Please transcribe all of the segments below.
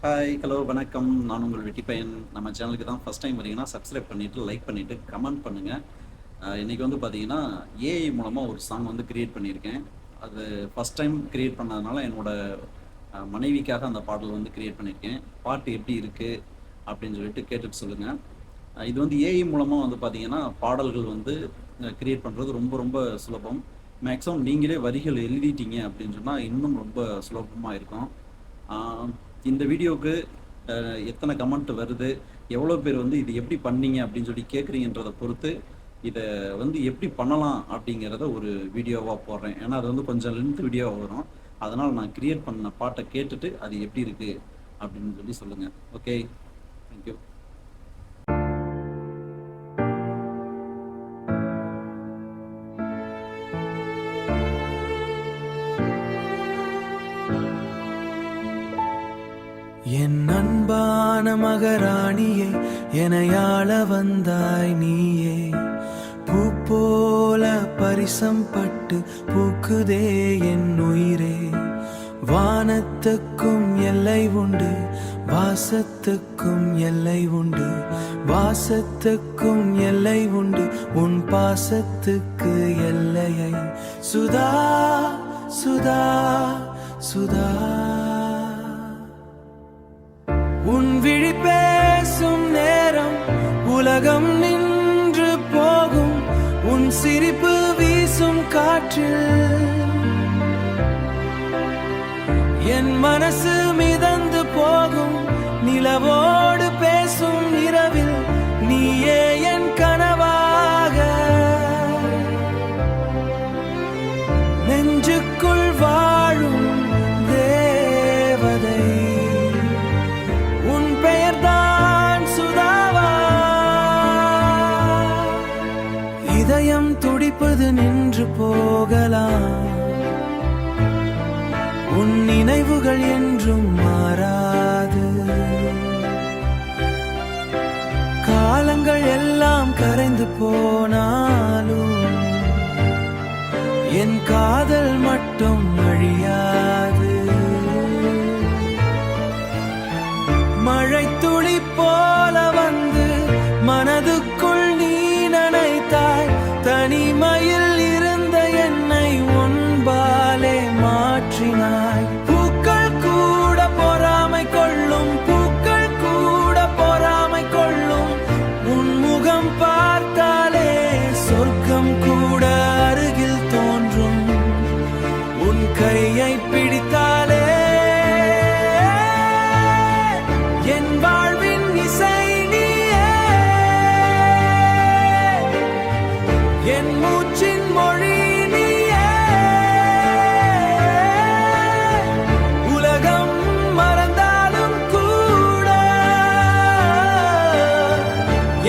Hi, hello, வணக்கம். நான் உங்கள் வெற்றி பையன். நம்ம சேனலுக்கு தான் ஃபர்ஸ்ட் டைம் வரீங்கன்னா, சப்ஸ்கிரைப் பண்ணிட்டு, லைக் பண்ணிட்டு, கமெண்ட் பண்ணுங்க. இன்னைக்கு வந்து பார்த்தீங்கன்னா, ஏஐ மூலமா ஒரு சாங் வந்து கிரியேட் பண்ணியிருக்கேன். அது ஃபர்ஸ்ட் டைம் கிரியேட் பண்ணதுனால, என்னோட மனைவிக்காக அந்த பாடல் வந்து கிரியேட் பண்ணியிருக்கேன். பாட்டு எப்படி இருக்கு? அப்படின்னு சொல்லிட்டு கேட்டுட்டு சொல்லுங்க. இது வந்து ஏஐ மூலமா வந்து பார்த்தீங்கன்னா, பாடல்கள் வந்து கிரியேட் பண்றது ரொம்ப ரொம்ப சுலபம். மேக்ஸிமம் நீங்களே வரிகள் எழுதிட்டீங்க அப்படின்னு சொன்னா, இன்னும் ரொம்ப சுலபமா இருக்கும். ஆ, இந்த வீடியோவுக்கு எத்தனை கமெண்ட் வருது, எவ்வளோ பேர் வந்து இது எப்படி பண்ணீங்க அப்படின்னு சொல்லி கேட்குறீங்கன்றத பொறுத்து, இத வந்து எப்படி பண்ணலாம் அப்படிங்கிறத ஒரு வீடியோவா போடுறேன். ஏன்னா, அது வந்து கொஞ்சம் லென்த் வீடியோவா வரும். அதனால நான் கிரியேட் பண்ண பாட்ட கேட்டுட்டு, அது எப்படி இருக்கு அப்படின்னு சொல்லி சொல்லுங்க. ஓகே. Thank you. என் அன்பான மகராணியே, எனையாள வந்தாய் நீயே. பூ போல பரிசம் பட்டு பூக்குதே என் உயிரே. வானத்துக்கும் எல்லை உண்டு, வாசத்துக்கும் எல்லை உண்டு, வாசத்துக்கும் எல்லை உண்டு, உன் பாசத்துக்கு எல்லையை. சுதா சுதா சுதா, உன் விழி பேசும் நேரம் உலகம் நின்று போகும். உன் சிரிப்பு வீசும் காற்றில் என் மனசு மிதந்து போகும். நிலவோடு பேசும் இரவில் நீயே என் கனவாக. நெஞ்சுக்குள் வாழும் தேவதை, உன் பெயர்தான் சுதாவா. இதயம் துடிப்பது நின்று போகலாம், உன் நினைவுகள் என்றும் மாறாது. காலங்கள் எல்லாம் கரைந்து போனாலும் என் காதல் மட்டும் அழியாது. மழை துளி போல வந்து மனதுக்குள் நீ நனைத்தாய். தனிமையில் இருந்த என்னை உன்பாலே மாற்றினாய். பூக்கள் கூட பொறாமை கொள்ளும், பூக்கள் கூட பொறாமை கொள்ளும். உன் முகம் பார்த்தாலே சொர்க்கம் கூட அருகில் தோன்றும். உன் கையை பிடித்தாலே என் வாழ்வின் இசை நீயே. என் மூச்சின் மொழி நீயே. உலகம் மறந்தாலும் கூட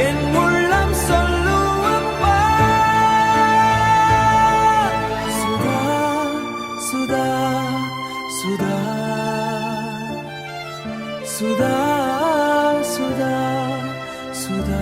என் உள்ளம் சொல்லும் அப்பா. சுதா சுதா சுதா சுதா சுதா சுதா.